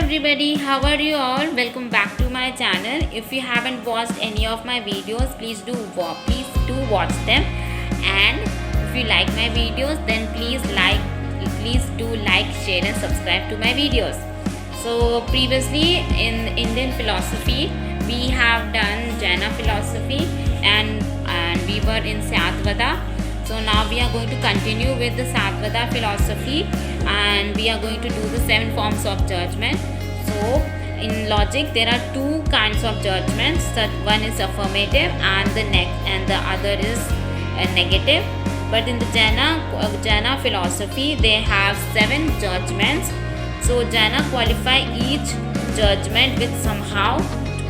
everybody, how are you all? Welcome back to my channel. If you haven't watched any of my videos, please do watch them. And if you like my videos, then please do like, share and subscribe to my videos. So previously in Indian philosophy, we have done Jaina philosophy and we were in Syadvada. So now we are going to continue with the Syadvada philosophy and we are going to do the 7 forms of judgment. So in logic there are 2 kinds of judgments. That one is affirmative and the other is negative. But in the Jaina philosophy they have 7 judgments. So Jaina qualify each judgment with somehow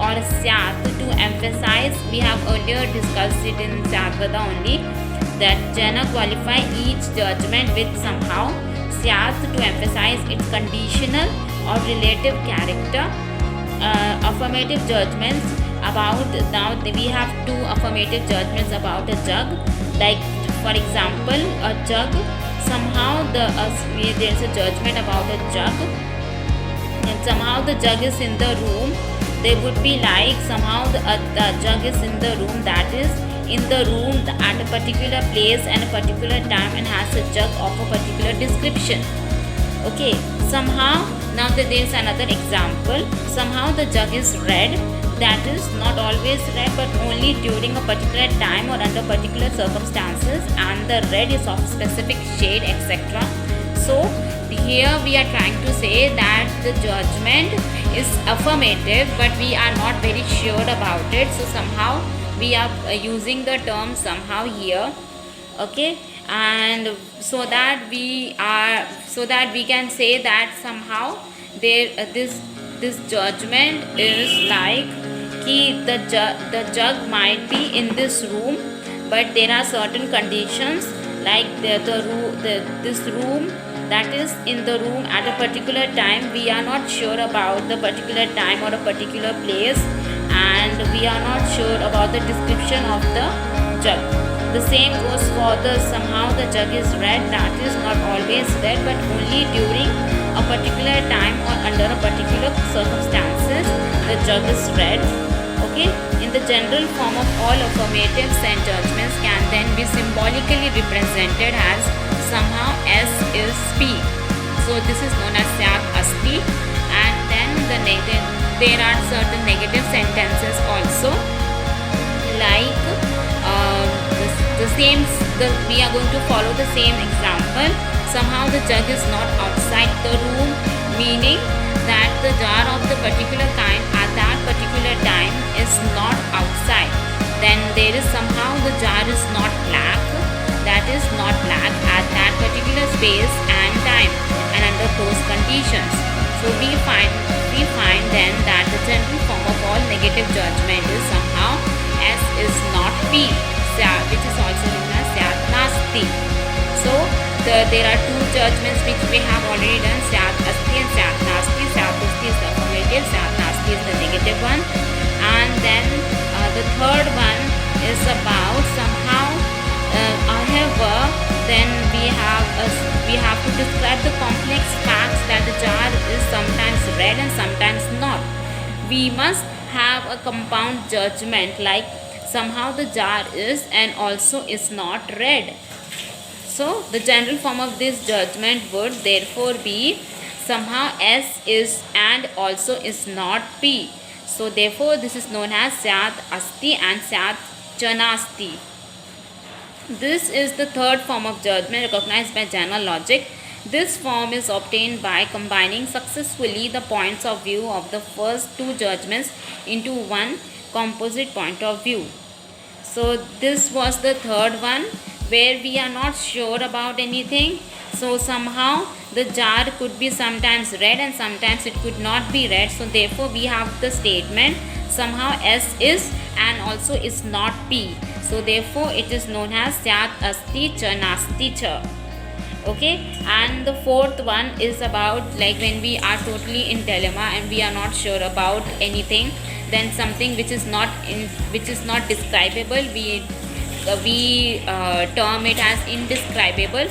or syat to emphasize. We have earlier discussed it in Syadvada only, that Jaina qualify each judgment with somehow syat to emphasize its conditional or relative character. Affirmative judgments about, now we have 2 affirmative judgments about a jug. Like for example, a jug, somehow there is a judgment about a jug and somehow the jug is in the room. They would be like somehow the jug is in the room, that is in the room at a particular place and a particular time and has a jug of a particular description. Okay, somehow now there is another example. Somehow the jug is red, that is not always red but only during a particular time or under particular circumstances, and the red is of specific shade, etc. So here we are trying to say that the judgment is affirmative but we are not very sure about it. So somehow we are using the term somehow here. Okay, and so that we can say that somehow this judgment is like the jug might be in this room, but there are certain conditions like this room, that is in the room at a particular time. We are not sure about the particular time or a particular place, and we are not sure about the description of the jug. The same goes for the somehow the jug is red, that is not always red but only during a particular time or under a particular circumstances the jug is red. Okay, in the general form of all affirmative and judgments can then be symbolically represented as somehow S is P. So this is known as Syat Asti. And then there are certain negative sentences also, like we are going to follow the same example. Somehow the jug is not outside the room, meaning that the jar of the particular kind at that particular time is not outside. Then there is somehow the jar is not black, that is not black at that particular space and time and under those conditions. So we find then that the general form of all negative judgment is somehow S is not P, which is also known as Syat Nasti. So there are 2 judgments which we have already done, Syat Asti and Syat Nasti. Syat Asti is the affirmative, Syat Nasti is the negative one. And then the third one is about somehow however, then we have to describe the complex facts that the jar is sometimes red and sometimes not. We must have a compound judgment, like somehow the jar is and also is not red. So the general form of this judgment would therefore be somehow S is and also is not P. So therefore this is known as Syat Asti and Syat Chanasti. This is the third form of judgment recognized by Jaina logic. This form is obtained by combining successfully the points of view of the first 2 judgments into one composite point of view. So this was the third one where we are not sure about anything. So somehow the jar could be sometimes red and sometimes it could not be red. So therefore we have the statement somehow S is and also is not P. So therefore it is known as Syat Asti Cha Nasti Cha. Okay, and the fourth one is about like when we are totally in dilemma and we are not sure about anything, then something which is not describable, we term it as indescribable.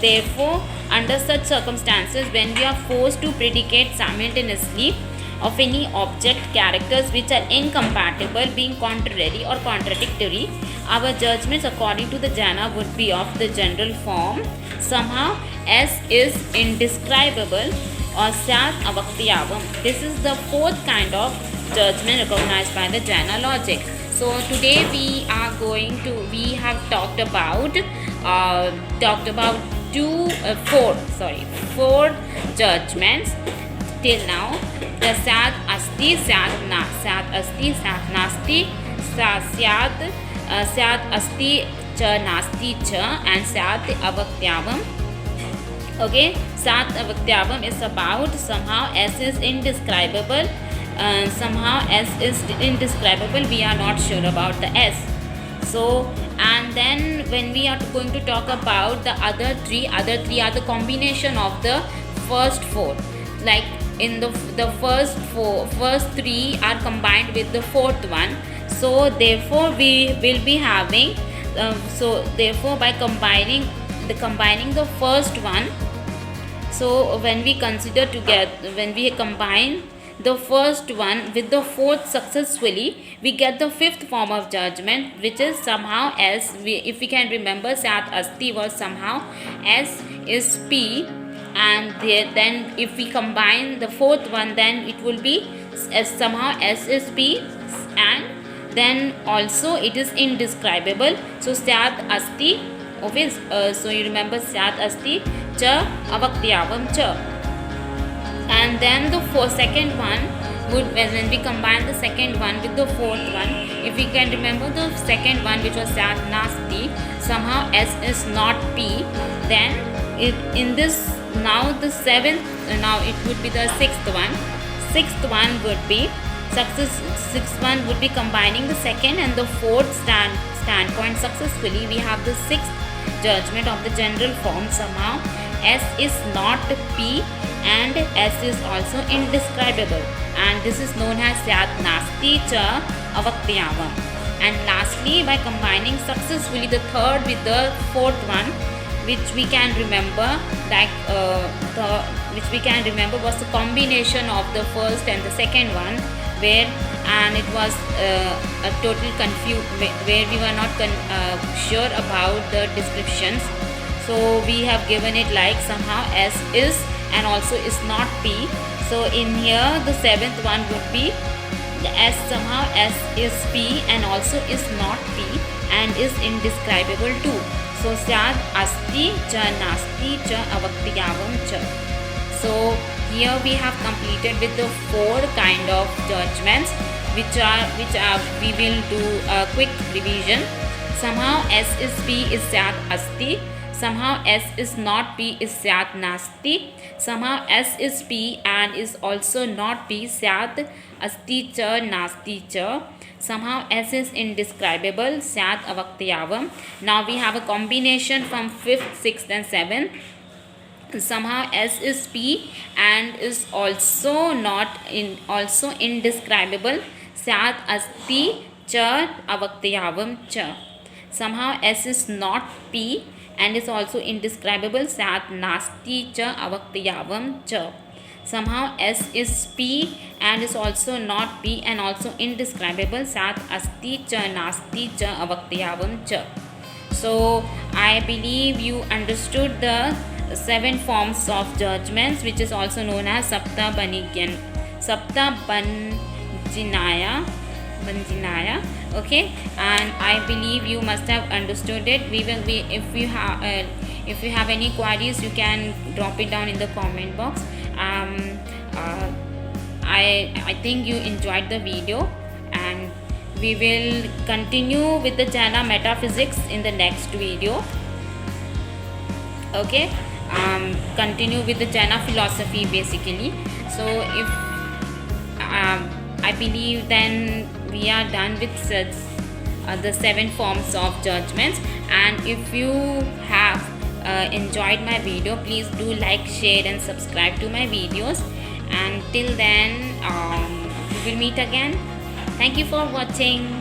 Therefore, under such circumstances, when we are forced to predicate simultaneously of any object characters which are incompatible, being contrary or contradictory, our judgments according to the Jaina would be of the general form somehow S is indescribable or Syat avaktiyavam. This is the fourth kind of judgment recognized by the Jaina logic. So today we have talked about four judgments till now. The Syat asti, Syat asti, Syat nasti, Syat asti cha nasti cha, and Syat avaktiyavam. Okay, Syat avaktiyavam is about somehow S is indescribable. Somehow S is indescribable, we are not sure about the S. So, and then when we are going to talk about the other three are the combination of the first four. Like in the first three are combined with the fourth one. So therefore we will be having by combining the first one. So when we combine the first one with the fourth successfully, we get the fifth form of judgment, which is somehow if we can remember, Syat asti was somehow S is P, and then if we combine the fourth one, then it will be somehow S is P, and then also it is indescribable. So Syat asti, okay, so you remember Syat asti cha avaktiyavam cha. And then the second one would, when we combine the second one with the fourth one, if we can remember the second one, which was Syat nasti, somehow S is not P, then in this now the seventh, now it would be the sixth one. Sixth one would be combining the second and the fourth standpoint successfully. We have the sixth judgment of the general form, somehow S is not P and S is also indescribable, and this is known as Syat nasti cha avaktiyavam. And lastly, by combining successfully the third with the fourth one, which we can remember was the combination of the first and the second one, and it was a total where we were not sure about the descriptions. So we have given it like somehow S is and also is not P. So in here the seventh one would be the S, somehow S is P and also is not P and is indescribable too. So Syat asti cha nasti cha avaktiyavam cha. So here we have completed with the four kind of judgments, which we will do a quick revision. Somehow S is P is Syat asti. Somehow S is not P is Syat nasti. Somehow S is P and is also not P, Syat asti cha nasti cha. Somehow S is indescribable, Syat avaktiyavam. Now we have a combination from 5th, 6th and 7th. Somehow S is P and is also indescribable, Syat asti cha avaktiyavam cha. Somehow S is not P and is also indescribable, Syat nasti cha avaktiyavam cha. Somehow S is P and is also not P and also indescribable, Syat asti cha nasti cha avaktiyavam cha. So I believe you understood the 7 forms of judgments, which is also known as Sapta Banjinaya. Okay, and I believe you must have understood it. If you have any queries, you can drop it down in the comment box. I think you enjoyed the video, and we will continue with the Jaina metaphysics in the next video. Okay, continue with the Jaina philosophy basically. So if I believe then we are done with the 7 forms of judgments. And if you have enjoyed my video, please do like, share and subscribe to my videos. And till then, we will meet again. Thank you for watching.